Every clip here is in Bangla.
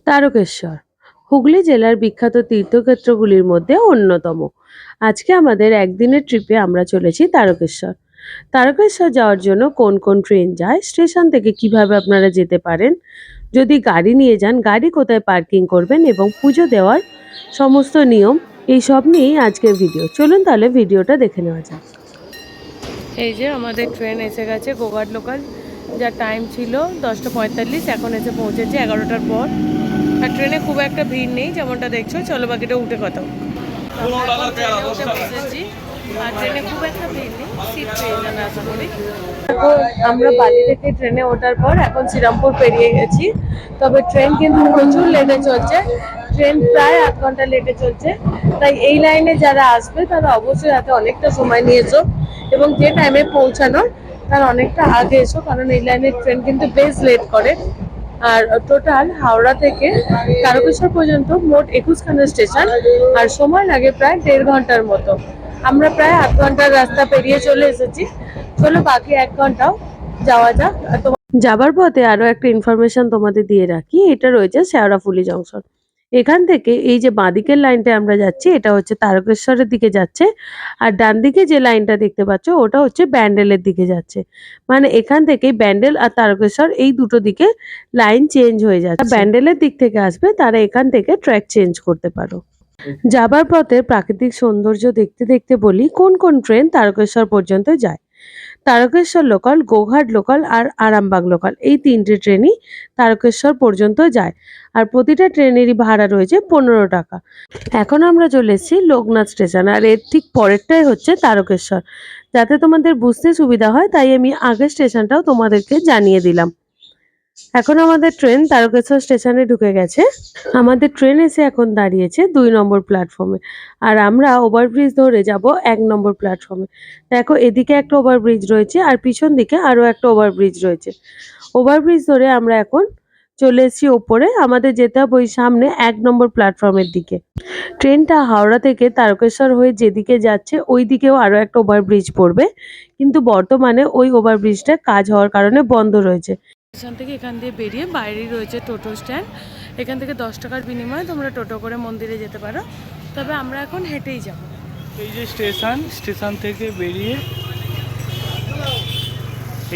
তারকেশ্বর হুগলি জেলার বিখ্যাত তীর্থক্ষেত্রগুলির মধ্যে অন্যতম। আজকে আমাদের একদিনের ট্রিপে আমরা চলেছি তারকেশ্বর। তারকেশ্বর যাওয়ার জন্য কোন কোন ট্রেন যায়, স্টেশন থেকে কিভাবে আপনারা যেতে পারেন, যদি গাড়ি নিয়ে যান গাড়ি কোথায় পার্কিং করবেন এবং পুজো দেওয়ার সমস্ত নিয়ম, এই সব নিয়েই আজকের ভিডিও। চলুন তাহলে ভিডিওটা দেখে নেওয়া যাক। এই যে আমাদের ট্রেন এসে গেছে, গোঘাট লোকাল। যার টাইম ছিল 10:45, এখন এসে পৌঁছেছে 11টার পর। আর ট্রেনে খুব একটা ভিড় নেই যেমনটা দেখছো। চলো বাকিটা উঠে কথা বসেছি। আর ট্রেনে খুব একটা ভিড় নেই, সিট পেয়ে যাবে আশা করি। এখন আমরা বালি থেকে ট্রেনে ওঠার পর এখন শ্রীরামপুর পেরিয়ে গেছি। তবে ট্রেন কিন্তু প্রচুর লেটে চলছে, ট্রেন প্রায় 8 ঘন্টা লেটে চলছে। তাই এই লাইনে যারা আসবে তারা অবশ্যই হাতে অনেকটা সময় নিয়েছো এবং যে টাইমে পৌঁছানো তার অনেকটা আগে এসো, কারণ এই লাইনের ট্রেন কিন্তু বেশ লেট করে। আর টোটাল হাওড়া থেকে তারকেশ্বর পর্যন্ত মোট 21খানা স্টেশন, আর সময় লাগে প্রায় 1.5 ঘন্টার মতো। আমরা প্রায় 8 ঘন্টার রাস্তা পেরিয়ে চলে এসেছি। চলো বাকি 1 ঘন্টাও যাওয়া যাক। যাবার পথে আরো একটা ইনফরমেশন তোমাদের দিয়ে রাখি, এটা রয়েছে শেওড়াফুলি জংশন। এখান থেকে এই যে বাঁদিকের লাইনটা আমরা যাচ্ছি এটা হচ্ছে তারকেশ্বরের দিকে যাচ্ছে, আর ডান দিকে যে লাইনটা দেখতে পাচ্ছ ওটা হচ্ছে ব্যান্ডেলের দিকে যাচ্ছে। মানে এখান থেকে ব্যান্ডেল আর তারকেশ্বর এই দুটো দিকে লাইন চেঞ্জ হয়ে যাচ্ছে। ব্যান্ডেলের দিক থেকে আসবে তারা এখান থেকে ট্র্যাক চেঞ্জ করতে পারো। যাবার পথে প্রাকৃতিক সৌন্দর্য দেখতে দেখতে বলি কোন কোন ট্রেন তারকেশ্বর পর্যন্ত যায়। তারকেশ্বর লোকাল, গোঘাট লোকাল আর আরামবাগ লোকাল, এই 3টে ট্রেনই তারকেশ্বর পর্যন্ত যায়। আর প্রতিটা ট্রেনেরই ভাড়া রয়েছে 15 টাকা। এখন আমরা চলে এসেছি লোকনাথ স্টেশন, আর এর ঠিক পরেরটাই হচ্ছে তারকেশ্বর। যাতে তোমাদের বুঝতে সুবিধা হয় তাই আমি আগের স্টেশনটাও তোমাদেরকে জানিয়ে দিলাম। এখন আমাদের ট্রেন তারকেশ্বর স্টেশনে ঢুকে গেছে। আমাদের ট্রেন এসে এখন দাঁড়িয়েছে 2 নম্বর প্ল্যাটফর্মে, আর আমরা ওভারব্রিজ ধরে যাব 1 নম্বর প্ল্যাটফর্মে। দেখো এদিকে একটা ওভারব্রিজ রয়েছে আর পিছন দিকে আরো একটা ওভারব্রিজ রয়েছে। ওভারব্রিজ ধরে আমরা এখন চলে এসেছি ওপরে, আমাদের যেতে হবে ওই সামনে 1 নম্বর প্ল্যাটফর্মের দিকে। ট্রেনটা হাওড়া থেকে তারকেশ্বর হয়ে যেদিকে যাচ্ছে ওই দিকেও আরো একটা ওভারব্রিজ পড়বে, কিন্তু বর্তমানে ওই ওভারব্রিজটা কাজ হওয়ার কারণে বন্ধ রয়েছে। স্টেশন থেকে এখান দিয়ে বেরিয়ে বাইরেই রয়েছে টোটো স্ট্যান্ড। এখান থেকে 10 টাকার বিনিময়ে তোমরা টোটো করে মন্দিরে যেতে পারো, তবে আমরা এখন হেঁটেই যাব। এই যে স্টেশন থেকে বেরিয়ে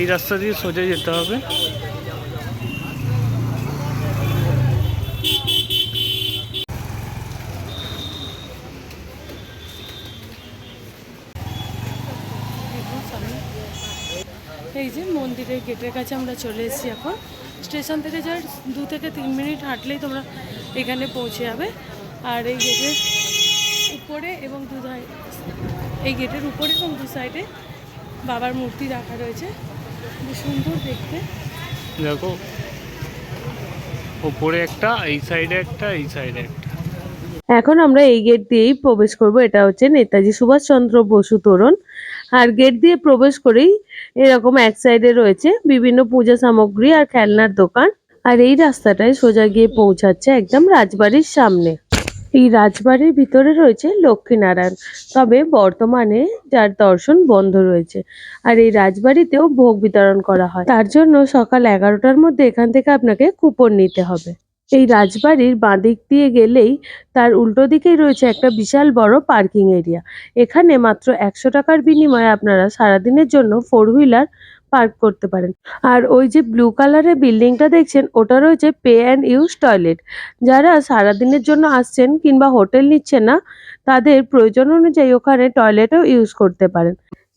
এই রাস্তা দিয়ে সোজা যেতে হবে। এই যে মন্দিরের গেটের কাছে আমরা চলে এসেছি এখন। স্টেশন থেকে যার 2 থেকে 3 মিনিট হাঁটলেই তোমরা এখানে পৌঁছে যাবে। আর এই গেটের উপরে এবং এই গেটের উপরে এবং দু সাইডে বাবার মূর্তি রাখা রয়েছে, খুব সুন্দর দেখতে। দেখো উপরে একটা, এই সাইডে একটা, এই সাইডে একটা। এখন আমরা এই গেট দিয়েই প্রবেশ করব। এটা হচ্ছে নেতাজি সুভাষচন্দ্র বসু তোরণ। আর গেট দিয়ে প্রবেশ করেই এরকম এক সাইডে রয়েছে বিভিন্ন পূজা সামগ্রী আর খেলনার দোকান। আর এই রাস্তাটায় সোজা গিয়ে পৌঁছাচ্ছে একদম রাজবাড়ির সামনে। এই রাজবাড়ির ভিতরে রয়েছে লক্ষ্মীনারায়ণ, তবে বর্তমানে যার দর্শন বন্ধ রয়েছে। আর এই রাজবাড়িতেও ভোগ বিতরণ করা হয়, তার জন্য সকাল 11টার মধ্যে এখান থেকে আপনাকে কুপন নিতে হবে। এই রাজবাড়ির বাঁদিক দিয়ে গেলেই তার উল্টো দিকেই রয়েছে একটা বিশাল বড় পার্কিং এরিয়া। এখানে মাত্র 100 টাকার বিনিময়ে আপনারা সারাদিনের জন্য 4 হুইলার পার্ক করতে পারেন। আর ওই যে ব্লু কালারের বিল্ডিংটা দেখছেন ওটা রয়েছে পে অ্যান্ড ইউজ টয়লেট। যারা সারাদিনের জন্য আসছেন কিংবা হোটেল নিচ্ছেন না তাদের প্রয়োজন অনুযায়ী ওখানে টয়লেটও ইউজ করতে পারেন।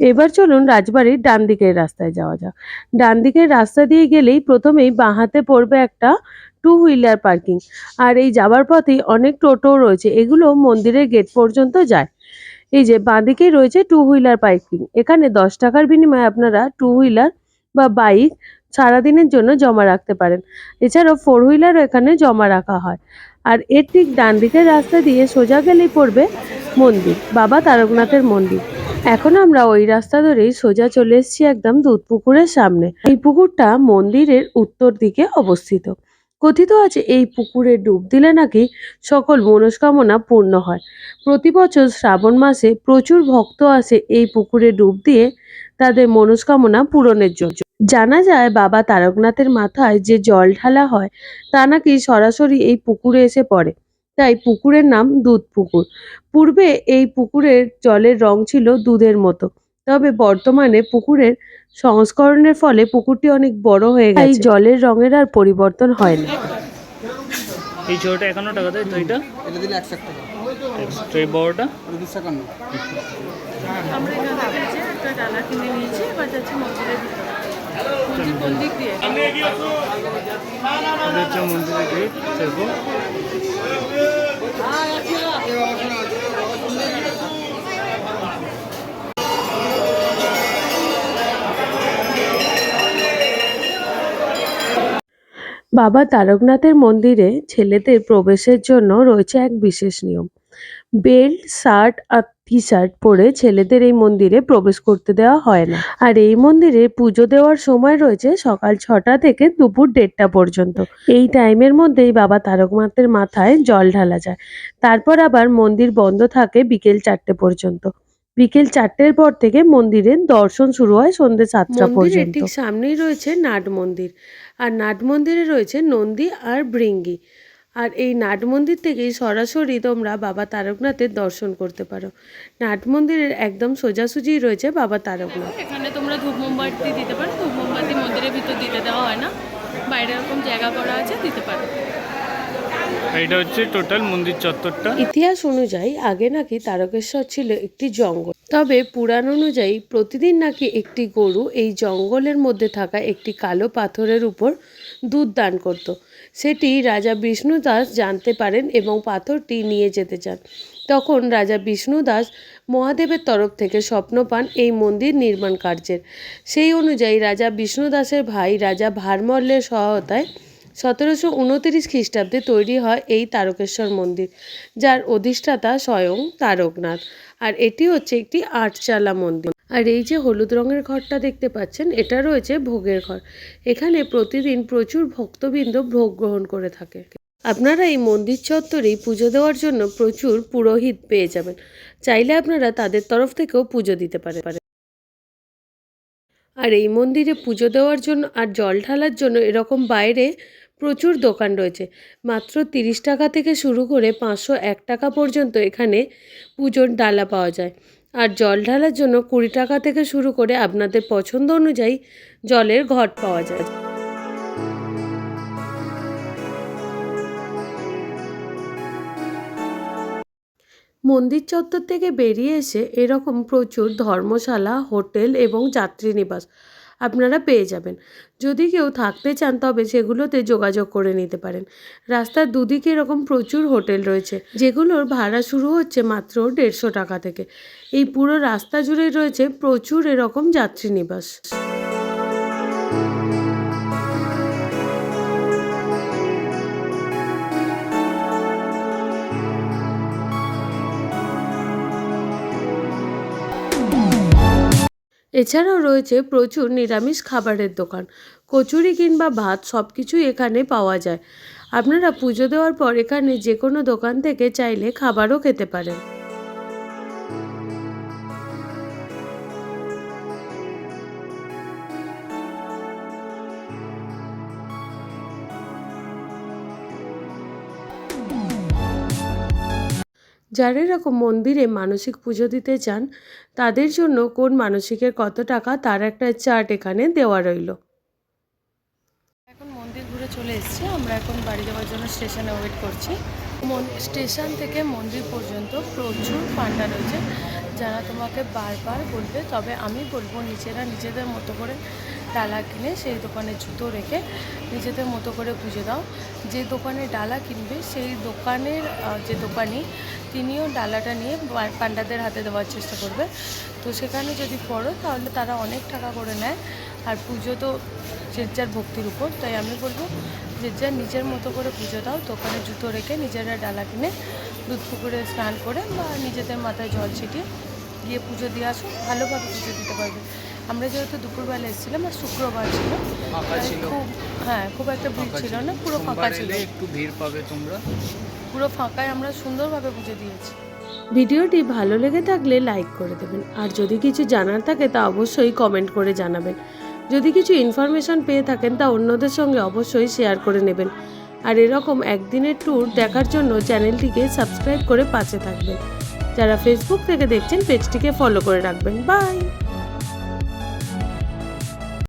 এবার চলুন রাজবাড়ির ডান দিকের রাস্তায় যাওয়া যাক। ডান দিকের রাস্তা দিয়ে গেলেই প্রথমেই বাঁ হাতে পড়বে একটা 2 হুইলার পার্কিং। আর এই যাবার পথেই অনেক টোটো রয়েছে, এগুলো মন্দিরের গেট পর্যন্ত যায়। এই যে বাঁদিকেই রয়েছে 2 হুইলার পার্কিং। এখানে 10 টাকার বিনিময়ে আপনারা 2 হুইলার বা বাইক সারাদিনের জন্য জমা রাখতে পারেন। এছাড়াও 4 হুইলারও এখানে জমা রাখা হয়। আর এর ঠিক ডান দিকের রাস্তা দিয়ে সোজা গেলেই পড়বে মন্দির, বাবা তারকনাথের মন্দির। এখন আমরা ওই রাস্তা ধরেই সোজা চলে এসেছি একদম দুধ পুকুরের সামনে। এই পুকুরটা মন্দিরের উত্তর দিকে অবস্থিত। কথিত আছে এই পুকুরে ডুব দিলে নাকি সকল মনস্কামনা পূর্ণ হয়। প্রতি বছর শ্রাবণ মাসে প্রচুর ভক্ত আসে এই পুকুরে ডুব দিয়ে তাদের মনস্কামনা পূরণের জন্য। জানা যায় বাবা তারকনাথের মাথায় যে জল ঢালা হয় তা নাকি সরাসরি এই পুকুরে এসে পড়ে, তাই পুকুরের নাম দুধ পুকুর। পূর্বে এই পুকুরের জলের রং ছিল দুধের মতো, তবে বর্তমানে পুকুরের সংস্করণের ফলে পুকুরটি অনেক বড় হয়ে গেছে, এই জলের রঙের আর পরিবর্তন হয় না। এই ছোটটা 51 টাকা, তাই তো? এটা দিলে 100 টাকা, তো এই বড়টা 250 আমরা এখান থেকে যে একটা ডালা কিনে নিয়েছি, এবার যাচ্ছি মন্দিরের ভিতরে। মন্দির কোন দিক দিয়ে? এটা হচ্ছে মন্দিরের গেট। দেখো বাবা তারকনাথের মন্দিরে ছেলেদের প্রবেশের জন্য রয়েছে এক বিশেষ নিয়ম। বেল্ট, শার্ট আর টি শার্ট পরে ছেলেদের এই মন্দিরে প্রবেশ করতে দেওয়া হয় না। আর এই মন্দিরে পুজো দেওয়ার সময় রয়েছে সকাল 6টা থেকে দুপুর 1:30টা পর্যন্ত। এই টাইমের মধ্যেই বাবা তারকনাথের মাথায় জল ঢালা যায়। তারপর আবার মন্দির বন্ধ থাকে বিকেল 4টে পর্যন্ত। বিকেল 4টের পর থেকে মন্দিরের দর্শন শুরু হয় সন্ধ্যে 7টা পর্যন্ত। ঠিক সামনেই রয়েছে নাট মন্দির, আর নাট মন্দিরে রয়েছে নন্দী আর ভৃঙ্গি। আর এই নাট মন্দির থেকেই সরাসরি তোমরা বাবা তারকনাথের দর্শন করতে পারো। নাট মন্দিরের একদম সোজাসুজি রয়েছে বাবা তারকনাথ। এখানে তোমরা ধূপ মোমবাতি দিতে পারো। ধূপ মোমবাতি মন্দিরের ভিতর দিতে দেওয়া হয় না, বাইরে এরকম জায়গা করা আছে, দিতে পারো। এইটা হচ্ছে টোটাল মন্দির চত্বরটা। ইতিহাস অনুযায়ী আগে নাকি তারকেশ্বর ছিল একটি জঙ্গল, তবে পুরাণ অনুযায়ী প্রতিদিন নাকি একটি গরু এই জঙ্গলের মধ্যে থাকা একটি কালো পাথরের উপর দুধ দান করত। সেটি রাজা বিষ্ণুদাস জানতে পারেন এবং পাথরটি নিয়ে যেতে চান। তখন রাজা বিষ্ণুদাস মহাদেবের তরফ থেকে স্বপ্ন পান এই মন্দির নির্মাণ কার্যের। সেই অনুযায়ী রাজা বিষ্ণুদাসের ভাই রাজা ভারমল্লের সহায়তায় 1729 খ্রিস্টাব্দে তৈরি হয় এই তারকেশ্বর মন্দির, যার অধিষ্ঠাতা স্বয়ং তারকনাথ। আর এটি হচ্ছে একটি 8চালা মন্দির। আর এই যে হলুদ রঙের ঘরটা দেখতে পাচ্ছেন, এটা রয়েছে ভোগের ঘর। এখানে প্রতিদিন প্রচুর ভক্তবৃন্দ ভোগ গ্রহণ করে থাকে। আপনারা এই মন্দির চত্বরেই পুজো দেওয়ার জন্য প্রচুর পুরোহিত পেয়ে যাবেন। চাইলে আপনারা তাদের তরফ থেকেও পুজো দিতে পারেন। আর এই মন্দিরে পুজো দেওয়ার জন্য আর জল ঢালার জন্য এরকম বাইরে প্রচুর দোকান রয়েছে। মাত্র 30 টাকা থেকে শুরু করে 501 টাকা পর্যন্ত এখানে পুজোর ডালা পাওয়া যায়। আর জল ঢালার জন্য 20 টাকা থেকে শুরু করে আপনাদের পছন্দ অনুযায়ী জলের ঘট পাওয়া যায়। মন্দির চত্বর থেকে বেরিয়ে এসে এরকম প্রচুর ধর্মশালা, হোটেল এবং যাত্রী নিবাস আপনারা পেয়ে যাবেন। যদি কেউ থাকতে চান তবে সেগুলোতে যোগাযোগ করে নিতে পারেন। রাস্তার দুদিকে এরকম প্রচুর হোটেল রয়েছে, যেগুলোর ভাড়া শুরু হচ্ছে মাত্র 150 টাকা থেকে। এই পুরো রাস্তা জুড়ে রয়েছে প্রচুর এরকম যাত্রী নিবাস। এছাড়াও রয়েছে প্রচুর নিরামিষ খাবারের দোকান। কচুরি কিংবা ভাত সব কিছুই এখানে পাওয়া যায়। আপনারা পুজো দেওয়ার পর এখানে যে কোনো দোকান থেকে চাইলে খাবারও খেতে পারেন। যারা এরকম মন্দিরে মানসিক পুজো দিতে চান তাদের জন্য কোন মানসিকের কত টাকা তার একটা চার্ট এখানে দেওয়া রইল। এখন মন্দির ঘুরে চলে এসেছি। আমরা এখন বাড়ি যাওয়ার জন্য স্টেশনে ওয়েট করছি। স্টেশন থেকে মন্দির পর্যন্ত প্রচুর পান্ডা রয়েছে, যারা তোমাকে বারবার বলবে, তবে আমি বলবো নিজেদের মতো করে ডালা কিনে সেই দোকানে জুতো রেখে নিজেদের মতো করে পুজো দাও। যে দোকানে ডালা কিনবে সেই দোকানের যে দোকানি তিনিও ডালাটা নিয়ে পান্ডাদের হাতে দেওয়ার চেষ্টা করবে। তো সেখানে যদি পড়ো তাহলে তারা অনেক টাকা করে নেয়। আর পুজো তো যে যার ভক্তির উপর, তাই আমি বলবো যে যার নিজের মতো করে পুজো দাও। দোকানে জুতো রেখে নিজেরা ডালা কিনে দুধ পুকুরে স্নান করে বা নিজেদের মাথায় জল ছিটিয়ে গিয়ে পুজো দিয়ে আসো, ভালোভাবে পুজো দিতে পারবে। আমরা যেহেতু দুপুরবেলা এসেছিলাম আর শুক্রবার ছিল, খুব একটা ভিড় ছিল না, পুরো ফাঁকা ছিল। একটু ভিড় পাবে তোমরা, পুরো ফাঁকায় আমরা সুন্দরভাবে পুজো দিয়েছি। ভিডিওটি ভালো লেগে থাকলে লাইক করে দেবেন, আর যদি কিছু জানার থাকে তা অবশ্যই কমেন্ট করে জানাবেন। যদি কিছু ইনফরমেশন পেয়ে থাকেন তা অন্যদের সঙ্গে অবশ্যই শেয়ার করে নেবেন। আর এরকম একদিনের ট্যুর দেখার জন্য চ্যানেলটিকে সাবস্ক্রাইব করে পাশে থাকবেন। যারা ফেসবুক থেকে দেখছেন পেজটিকে ফলো করে রাখবেন। বাই।